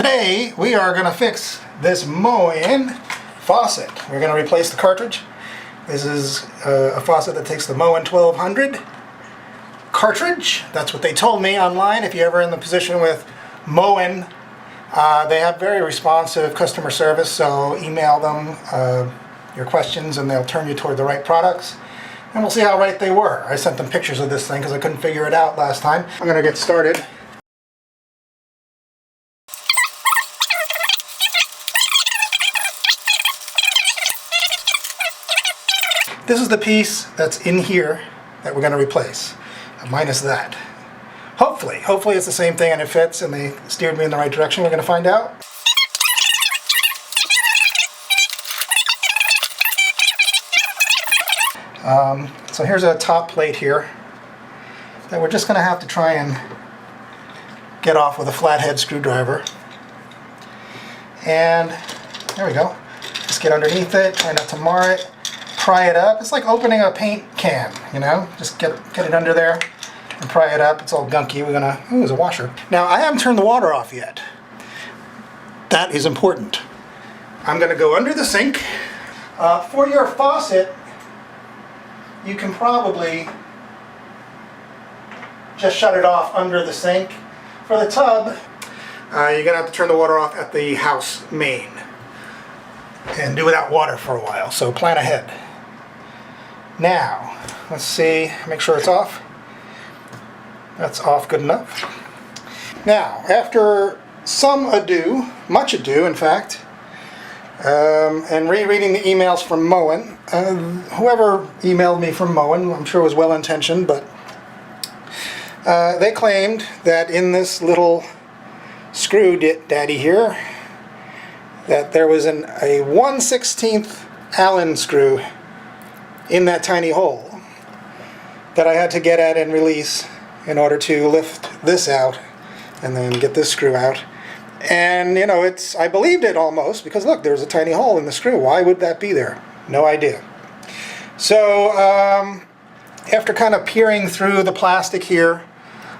Today we are going to fix this Moen faucet. We're going to replace the cartridge. This is a faucet that takes the Moen 1200 cartridge. That's what they told me online. If you're ever in the position with Moen, they have very responsive customer service, so email them your questions and they'll turn you toward the right products. And we'll see how right they were. I sent them pictures of this thing because I couldn't figure it out last time. I'm going to get started. This is the piece that's in here that we're going to replace, minus that. Hopefully it's the same thing and it fits and they steered me in the right direction. We're going to find out. So here's a top plate here that we're just going to have to try and get off with a flathead screwdriver. And there we go. Just get underneath it, try not to mar it, pry it up. It's like opening a paint can, you know? Just get it under there and pry it up. It's all gunky. We're gonna, ooh, there's a washer. Now I haven't turned the water off yet. That is important. I'm gonna go under the sink. For your faucet, you can probably just shut it off under the sink. For the tub, you're gonna have to turn the water off at the house main and do without water for a while, so plan ahead. Now, let's see, make sure it's off. That's off good enough. Now, after some ado, much ado in fact, and rereading the emails from Moen, whoever emailed me from Moen, I'm sure was well-intentioned, but they claimed that in this little screw daddy here, that there was a 1/16 Allen screw in that tiny hole that I had to get at and release in order to lift this out and then get this screw out. And you know, I believed it almost, because look, there's a tiny hole in the screw. Why would that be there? No idea. So after kind of peering through the plastic here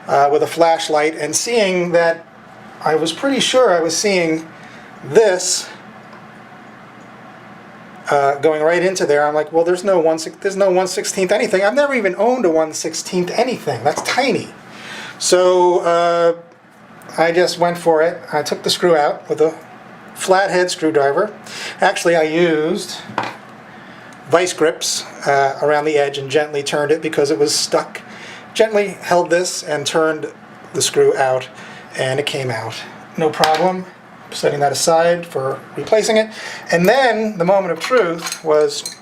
with a flashlight and seeing that, I was pretty sure I was seeing this going right into there. I'm like, well, there's no 1/16 anything. I've never even owned a 1/16 anything. That's tiny. So I just went for it. I took the screw out with a flathead screwdriver. Actually, I used vice grips around the edge and gently turned it because it was stuck. Gently held this and turned the screw out, and it came out. No problem. Setting that aside for replacing it. And then the moment of truth was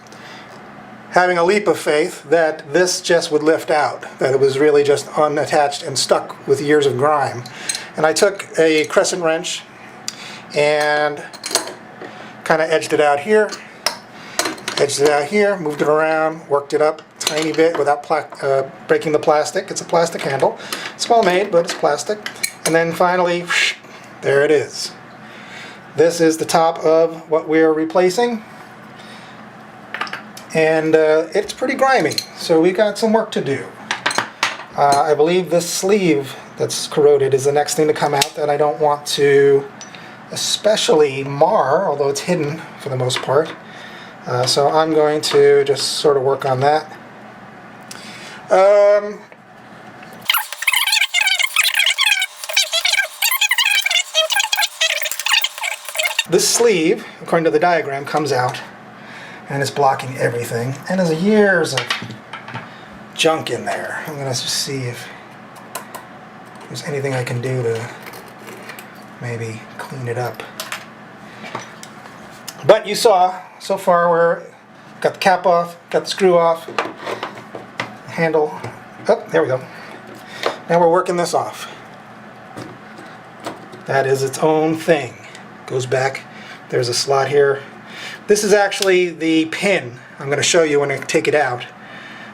having a leap of faith that this just would lift out, that it was really just unattached and stuck with years of grime. And I took a crescent wrench and kind of edged it out here, moved it around, worked it up a tiny bit without breaking the plastic. It's a plastic handle. It's well made, but it's plastic. And then finally, there it is. This is the top of what we're replacing. And it's pretty grimy, so we got some work to do. I believe this sleeve that's corroded is the next thing to come out that I don't want to especially mar, although it's hidden for the most part. So I'm going to just sort of work on that. This sleeve, according to the diagram, comes out and it's blocking everything. And there's years of junk in there. I'm going to just see if there's anything I can do to maybe clean it up. But you saw, so far we're got the cap off, got the screw off, handle, oh, there we go. Now we're working this off. That is its own thing. Goes back, there's a slot here. This is actually the pin, I'm going to show you when I take it out,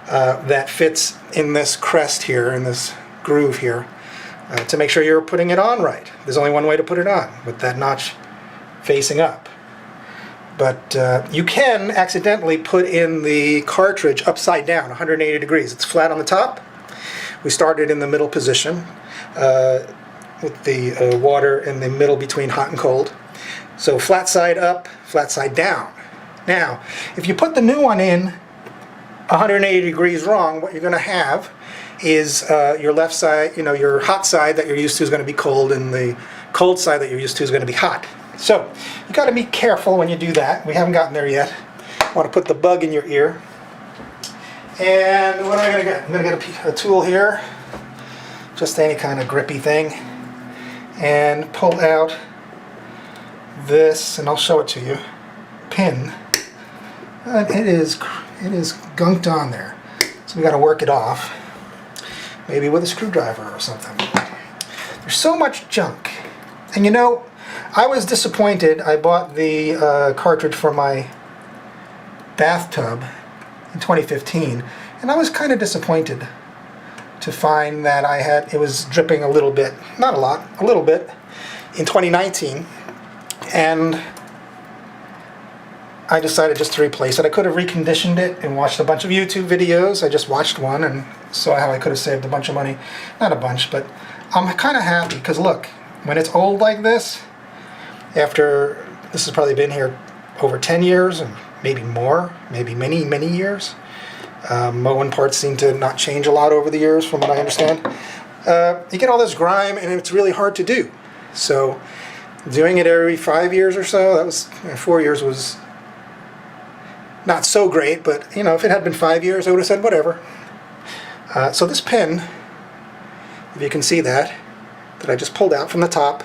that fits in this crest here, in this groove here, to make sure you're putting it on right. There's only one way to put it on, with that notch facing up. But you can accidentally put in the cartridge upside down, 180 degrees. It's flat on the top. We started in the middle position. with the water in the middle between hot and cold. So flat side up, flat side down. Now, if you put the new one in 180 degrees wrong, what you're going to have is your left side, your hot side that you're used to is going to be cold, and the cold side that you're used to is going to be hot. So you got to be careful when you do that. We haven't gotten there yet. I want to put the bug in your ear. And what am I going to get? I'm going to get a tool here, just any kind of grippy thing, and pull out this, and I'll show it to you, pin. And it is gunked on there. So we got to work it off, maybe with a screwdriver or something. There's so much junk. And I was disappointed. I bought the cartridge for my bathtub in 2015, and I was kind of disappointed to find that it was dripping a little bit, not a lot, a little bit, in 2019, and I decided just to replace it. I could have reconditioned it and watched a bunch of YouTube videos. I just watched one and saw how I could have saved a bunch of money. Not a bunch, but I'm kind of happy, because look, when it's old like this, after this has probably been here over 10 years, and maybe more, maybe many, many years. Mowing parts seem to not change a lot over the years, from what I understand. You get all this grime, and it's really hard to do. So doing it every 5 years or so, that was 4 years was not so great, but if it had been 5 years, I would have said whatever. So this pin, if you can see that I just pulled out from the top,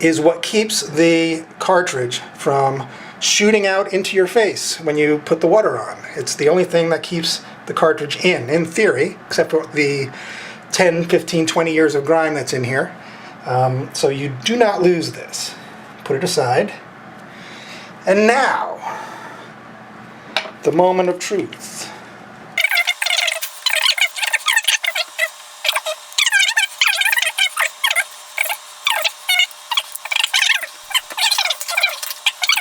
is what keeps the cartridge from shooting out into your face when you put the water on. It's the only thing that keeps the cartridge in theory, except for the 10, 15, 20 years of grime that's in here. So you do not lose this. Put it aside. And now, the moment of truth.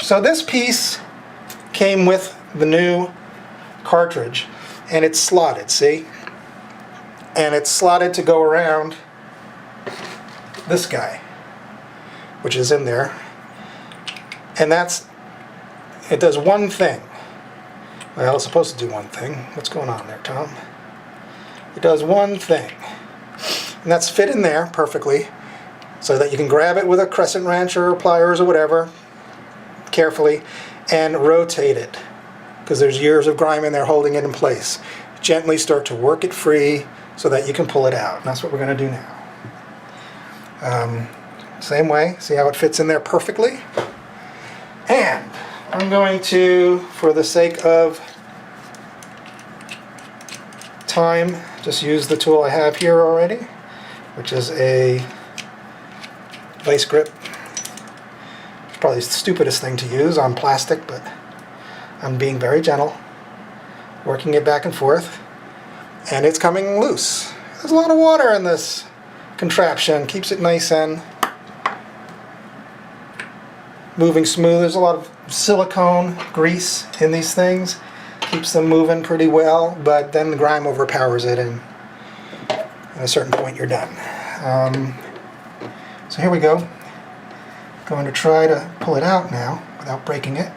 So this piece came with the new cartridge, and it's slotted, see? And it's slotted to go around this guy, which is in there. And it does one thing. Well, it's supposed to do one thing. What's going on there, Tom? It does one thing. And that's fit in there perfectly, so that you can grab it with a crescent wrench or pliers or whatever, carefully, and rotate it, because there's years of grime in there holding it in place. Gently start to work it free so that you can pull it out. And that's what we're going to do now. Same way, see how it fits in there perfectly? And I'm going to, for the sake of time, just use the tool I have here already, which is a vice grip. Probably the stupidest thing to use on plastic, but I'm being very gentle, working it back and forth, and it's coming loose. There's a lot of water in this contraption, keeps it nice and moving smooth. There's a lot of silicone grease in these things, keeps them moving pretty well, but then the grime overpowers it, and at a certain point you're done. So here we go. Going to try to pull it out now without breaking it.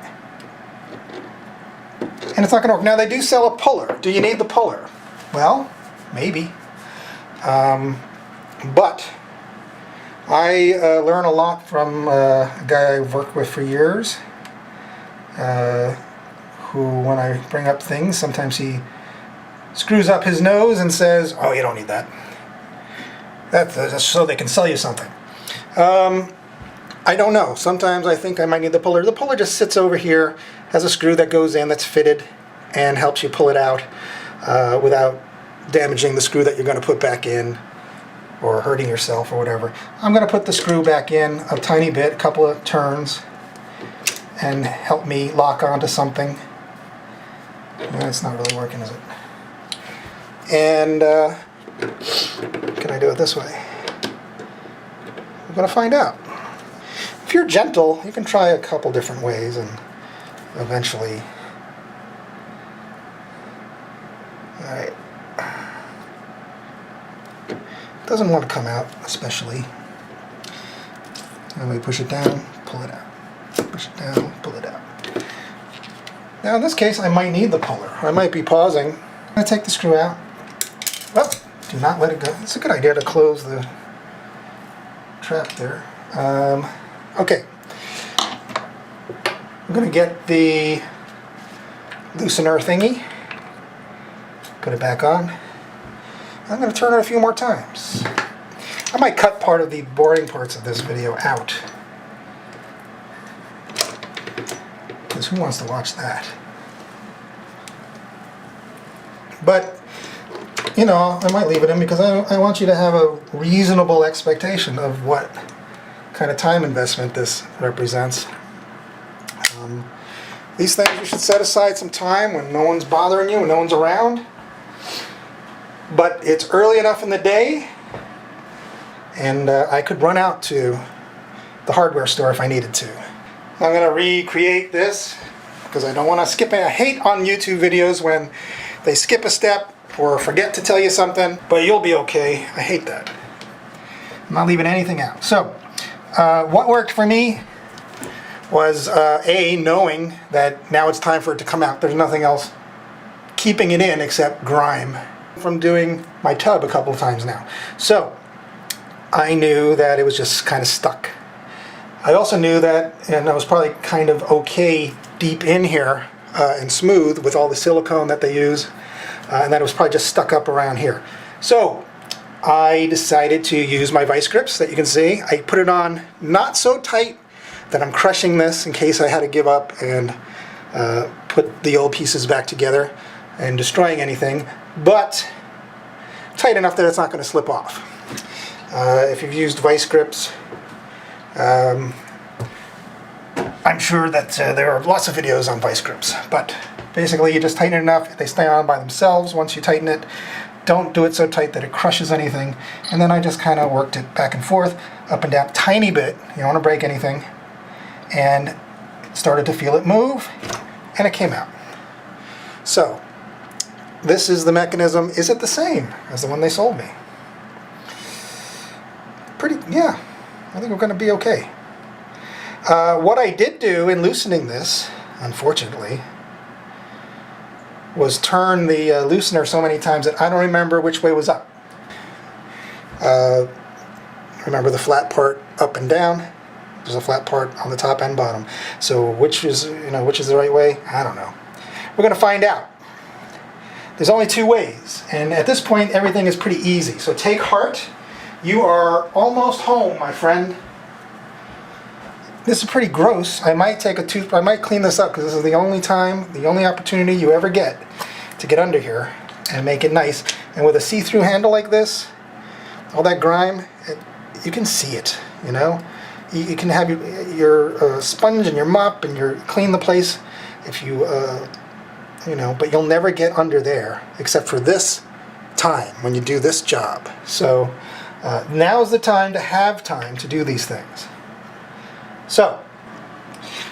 And it's not going to work. Now they do sell a puller. Do you need the puller? Well, maybe. But I learn a lot from a guy I've worked with for years, who, when I bring up things, sometimes he screws up his nose and says, "Oh, you don't need that. That's so they can sell you something." I don't know. Sometimes I think I might need the puller. The puller just sits over here, has a screw that goes in that's fitted, and helps you pull it out without damaging the screw that you're going to put back in or hurting yourself or whatever. I'm going to put the screw back in a tiny bit, a couple of turns, and help me lock onto something. It's not really working, is it? And can I do it this way? We're going to find out. If you're gentle, you can try a couple different ways and eventually... Alright. doesn't want to come out, especially. And we push it down, pull it out. Push it down, pull it out. Now in this case, I might need the puller. I might be pausing. I'm going to take the screw out. Well, do not let it go. It's a good idea to close the trap there. Okay. I'm going to get the loosener thingy. Put it back on. I'm going to turn it a few more times. I might cut part of the boring parts of this video out. Because who wants to watch that? But, you know, I might leave it in because I want you to have a reasonable expectation of what kind of time investment this represents. These things, you should set aside some time when no one's bothering you, when no one's around. But it's early enough in the day, and I could run out to the hardware store if I needed to. I'm going to recreate this because I don't want to skip it. I hate on YouTube videos when they skip a step or forget to tell you something, but you'll be okay. I hate that. I'm not leaving anything out. So, what worked for me was knowing that now it's time for it to come out. There's nothing else keeping it in except grime from doing my tub a couple of times now. So I knew that it was just kind of stuck. I also knew that, and I was probably kind of okay deep in here and smooth with all the silicone that they use, and that it was probably just stuck up around here. So I decided to use my vice grips that you can see. I put it on not so tight that I'm crushing this in case I had to give up and put the old pieces back together and destroying anything, but tight enough that it's not going to slip off. If you've used vice grips, I'm sure that there are lots of videos on vice grips, but basically you just tighten it enough, they stay on by themselves once you tighten it. Don't do it so tight that it crushes anything. And then I just kind of worked it back and forth, up and down, tiny bit, you don't want to break anything, and started to feel it move, and it came out. So, this is the mechanism. Is it the same as the one they sold me? Yeah, I think we're going to be okay. What I did do in loosening this, unfortunately, was turn the loosener so many times that I don't remember which way was up. Remember the flat part up and down? There's a flat part on the top and bottom. So which is the right way? I don't know. We're going to find out. There's only two ways, and at this point everything is pretty easy. So take heart. You are almost home, my friend. This is pretty gross. I might clean this up because this is the only opportunity you ever get to get under here and make it nice. And with a see-through handle like this, all that grime, you can see it, you know? You can have your sponge and your mop and clean the place if you, but you'll never get under there except for this time when you do this job. So now's the time to have time to do these things. So,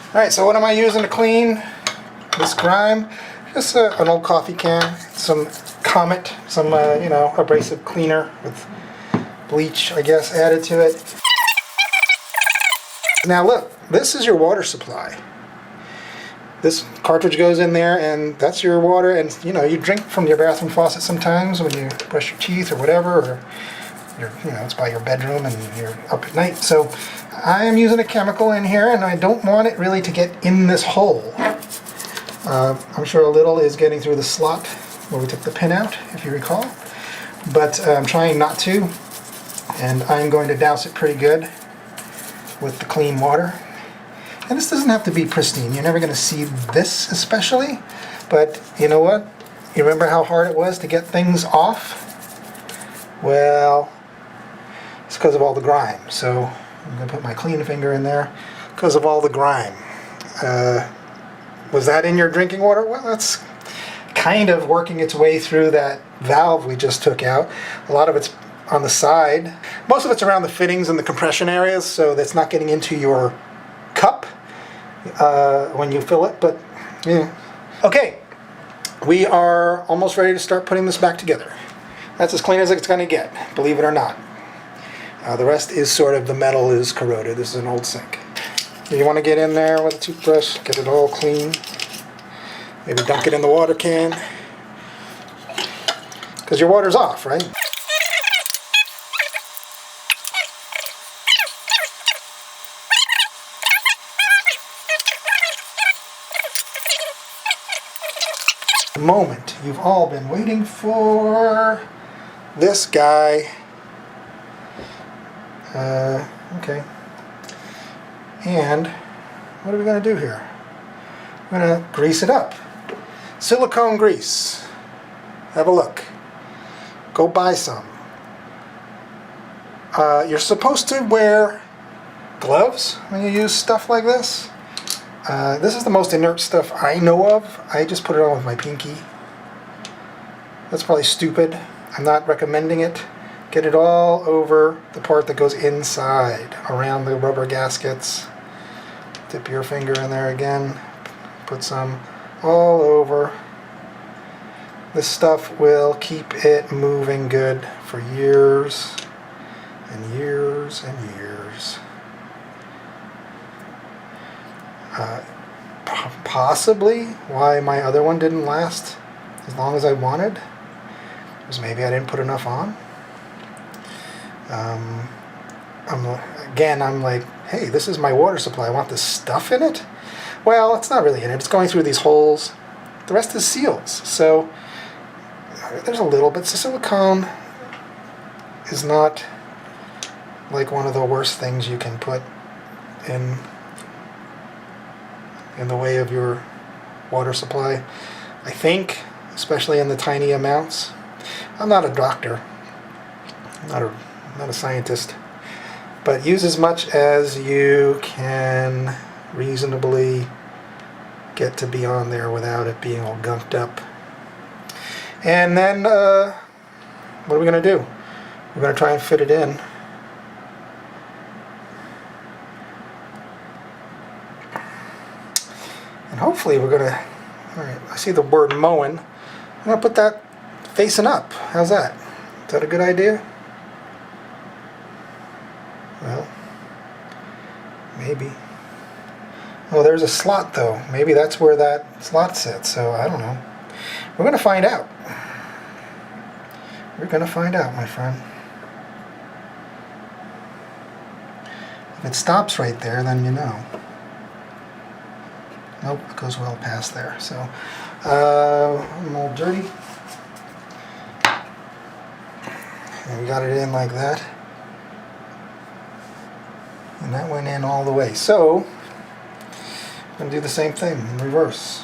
alright, so what am I using to clean this grime? Just an old coffee can, some Comet, some abrasive cleaner with bleach, I guess, added to it. Now look, this is your water supply. This cartridge goes in there and that's your water, and you drink from your bathroom faucet sometimes when you brush your teeth or whatever, or it's by your bedroom and you're up at night. So I am using a chemical in here and I don't want it really to get in this hole. I'm sure a little is getting through the slot where we took the pin out, if you recall, but I'm trying not to, and I'm going to douse it pretty good with the clean water. And this doesn't have to be pristine. You're never going to see this especially, but you know what? You remember how hard it was to get things off? Well, it's because of all the grime. So I'm going to put my clean finger in there because of all the grime. Was that in your drinking water? Well, that's kind of working its way through that valve we just took out. A lot of it's on the side. Most of it's around the fittings and the compression areas, so that's not getting into your cup when you fill it, but yeah. Okay, we are almost ready to start putting this back together. That's as clean as it's going to get, believe it or not. The rest is sort of, the metal is corroded. This is an old sink. You want to get in there with a toothbrush, get it all clean. Maybe dunk it in the water can. Because your water's off, right? The moment you've all been waiting for. This guy. Okay. And what are we going to do here? We're going to grease it up. Silicone grease. Have a look. Go buy some. You're supposed to wear gloves when you use stuff like this. This is the most inert stuff I know of. I just put it on with my pinky. That's probably stupid. I'm not recommending it. Get it all over the part that goes inside, around the rubber gaskets. Dip your finger in there again. Put some all over. This stuff will keep it moving good for years and years and years. Possibly why my other one didn't last as long as I wanted was maybe I didn't put enough on. I'm like, hey, this is my water supply. I want this stuff in it. Well, it's not really in it. It's going through these holes. The rest is seals. So there's a little bit. So silicone is not like one of the worst things you can put in the way of your water supply. I think, especially in the tiny amounts. I'm not a doctor. I'm not a scientist. But use as much as you can reasonably get to be on there without it being all gunked up. And then, what are we going to do? We're going to try and fit it in. And hopefully we're going to, alright, I see the word mowing. I'm going to put that facing up. How's that? Is that a good idea? Well, maybe. Oh, there's a slot though. Maybe that's where that slot sits, so I don't know. We're going to find out. We're going to find out, my friend. If it stops right there, then you know. Nope, it goes well past there. So, I'm all dirty. And we got it in like that. And that went in all the way. So, I'm going to do the same thing in reverse.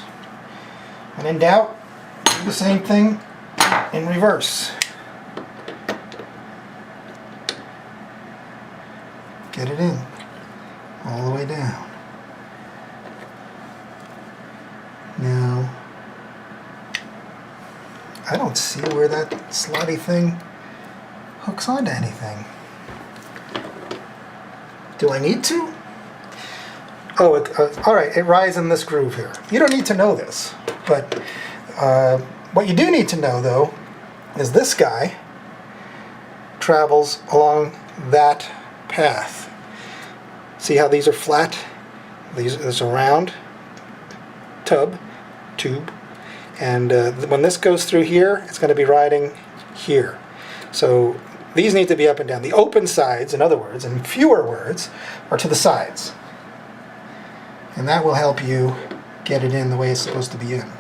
When in doubt, do the same thing in reverse. Get it in all the way down. Now, I don't see where that slotty thing hooks onto anything. Do I need to? Oh, alright, it rides in this groove here. You don't need to know this, but what you do need to know, though, is this guy travels along that path. See how these are flat? There's a round tube, and when this goes through here, it's going to be riding here. So these need to be up and down. The open sides, in other words, in fewer words, are to the sides. And that will help you get it in the way it's supposed to be in.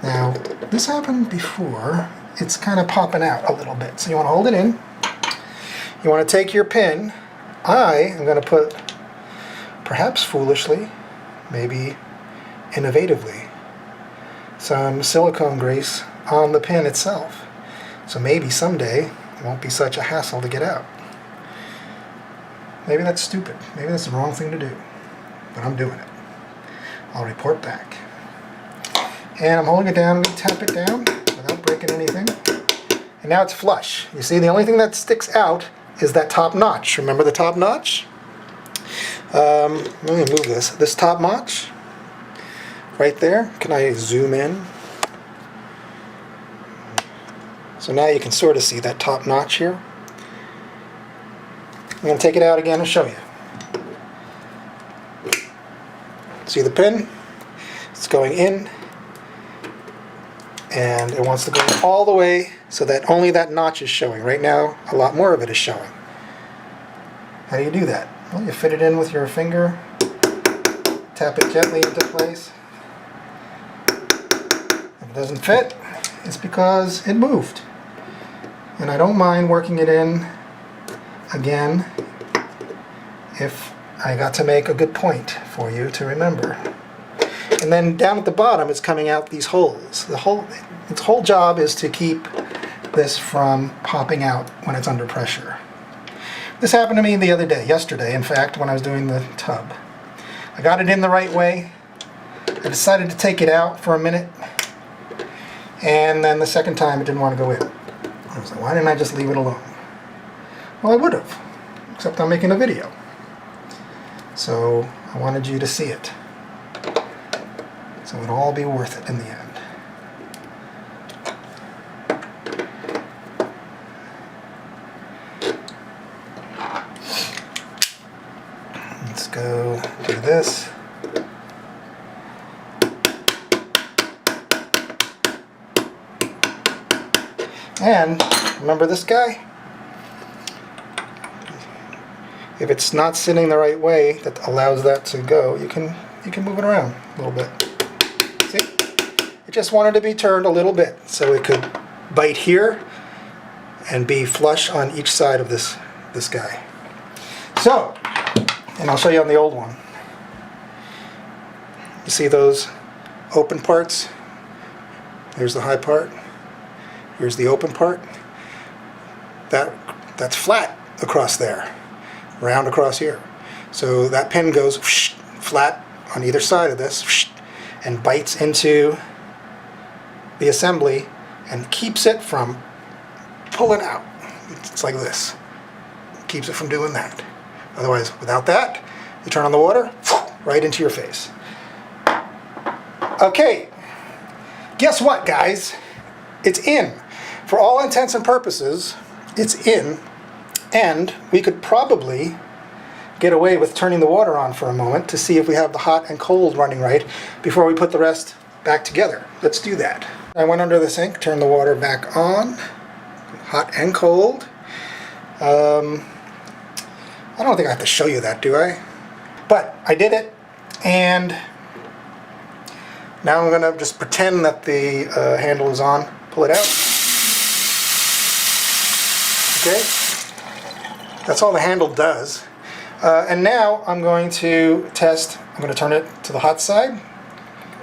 Now, this happened before. It's kind of popping out a little bit. So you want to hold it in. You want to take your pin. I am going to put, perhaps foolishly, maybe innovatively, some silicone grease on the pin itself. So maybe someday it won't be such a hassle to get out. Maybe that's stupid. Maybe that's the wrong thing to do. But I'm doing it. I'll report back. And I'm holding it down. I'm going to tap it down without breaking anything. And now it's flush. You see, the only thing that sticks out is that top notch. Remember the top notch? Let me move this. This top notch right there. Can I zoom in? So now you can sort of see that top notch here. I'm going to take it out again and show you. See the pin? It's going in, and it wants to go all the way so that only that notch is showing. Right now, a lot more of it is showing. How do you do that? Well, you fit it in with your finger, tap it gently into place. If it doesn't fit, it's because it moved. And I don't mind working it in again if I got to make a good point for you to remember. And then down at the bottom, it's coming out these holes. Its whole job is to keep this from popping out when it's under pressure. This happened to me the other day, yesterday, in fact, when I was doing the tub. I got it in the right way. I decided to take it out for a minute, and then the second time it didn't want to go in. I was like, why didn't I just leave it alone? Well, I would have, except I'm making a video. So I wanted you to see it. So it'll all be worth it in the end. Let's go do this. And remember this guy? If it's not sitting the right way that allows that to go, you can move it around a little bit. See? It just wanted to be turned a little bit so it could bite here and be flush on each side of this guy. So, and I'll show you on the old one. You see those open parts? Here's the high part. Here's the open part. That's flat across there, round across here. So that pin goes whoosh, flat on either side of this whoosh, and bites into the assembly and keeps it from pulling out. It's like this. Keeps it from doing that. Otherwise, without that, you turn on the water, right into your face. Okay, guess what, guys? It's in. For all intents and purposes, it's in, and we could probably get away with turning the water on for a moment to see if we have the hot and cold running right before we put the rest back together. Let's do that. I went under the sink, turned the water back on, hot and cold. I don't think I have to show you that, do I? But I did it, and now I'm going to just pretend that the handle is on. Pull it out. Okay, that's all the handle does. And now I'm going to test. I'm going to turn it to the hot side.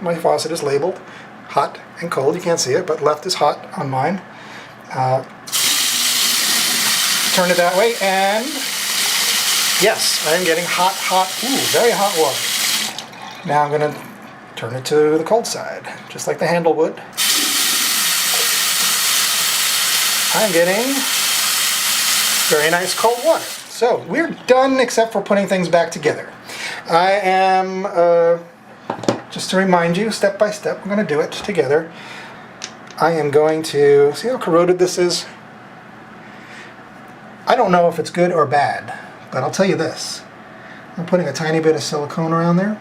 My faucet is labeled hot and cold. You can't see it, but left is hot on mine. Turn it that way, and yes, I am getting hot, very hot water. Now I'm going to turn it to the cold side, just like the handle would. I'm getting very nice cold water. So we're done except for putting things back together. I am, just to remind you, step by step, we're going to do it together. I am going to, see how corroded this is? I don't know if it's good or bad, but I'll tell you this. I'm putting a tiny bit of silicone around there,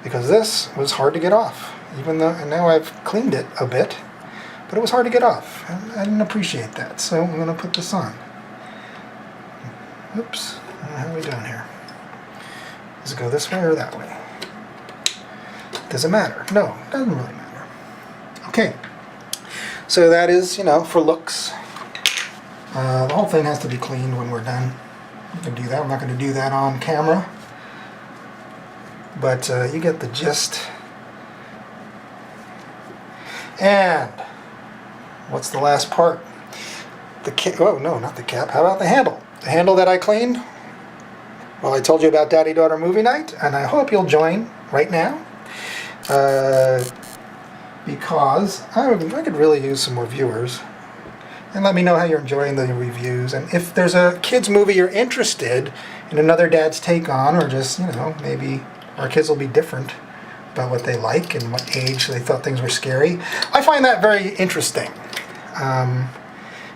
because this was hard to get off. Even though, and now I've cleaned it a bit, but it was hard to get off. I didn't appreciate that, so I'm going to put this on. Oops, how are we doing here? Does it go this way or that way? Does it matter? No, it doesn't really matter. Okay, so that is, you know, for looks. The whole thing has to be cleaned when we're done. You can do that. I'm not going to do that on camera, but you get the gist. And what's the last part? The cap. Oh no, not the cap. How about the handle? The handle that I cleaned? Well, I told you about Daddy-Daughter Movie Night, and I hope you'll join right now. Because I could really use some more viewers. And let me know how you're enjoying the reviews. And if there's a kids movie you're interested in another dad's take on, or just, you know, maybe our kids will be different about what they like and what age they thought things were scary. I find that very interesting.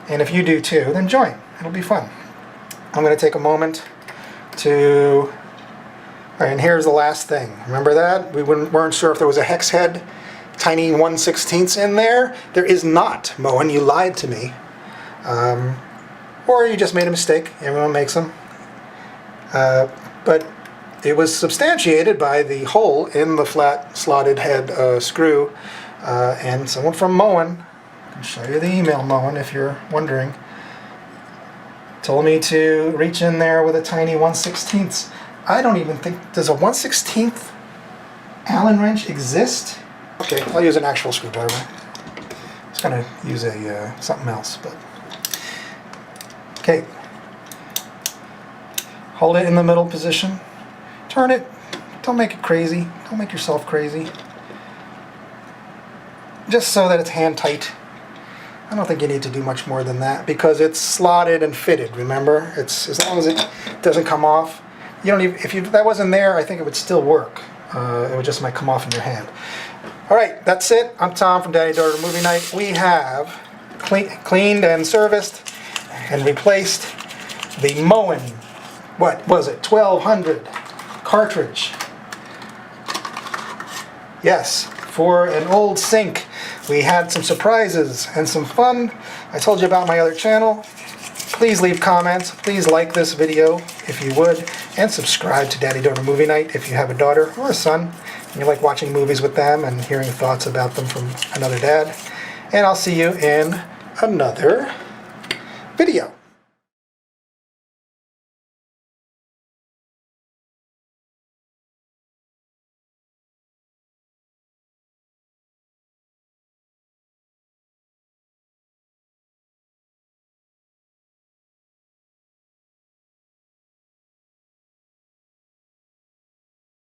And if you do too, then join. It'll be fun. I'm going to take a moment to... All right, and here's the last thing. Remember that? We weren't sure if there was a hex head, tiny 1/16 in there. There is not, Moen. You lied to me. Or you just made a mistake. Everyone makes them. But it was substantiated by the hole in the flat slotted head screw. And someone from Moen, I can show you the email, Moen, if you're wondering, told me to reach in there with a tiny 1/16. I don't even think, does a 1/16 Allen wrench exist? Okay, I'll use an actual screwdriver. I was going to use a something else, but... Okay. Hold it in the middle position. Turn it. Don't make it crazy. Don't make yourself crazy. Just so that it's hand tight. I don't think you need to do much more than that because it's slotted and fitted, remember? It's as long as it doesn't come off. You don't even, if that wasn't there, I think it would still work. It would just might come off in your hand. All right, that's it. I'm Tom from Daddy Daughter Movie Night. We have cleaned and serviced and replaced the Moen, what was it, 1200 cartridge. Yes, for an old sink. We had some surprises and some fun. I told you about my other channel. Please leave comments. Please like this video if you would. And subscribe to Daddy Daughter Movie Night if you have a daughter or a son and you like watching movies with them and hearing thoughts about them from another dad. And I'll see you in another video.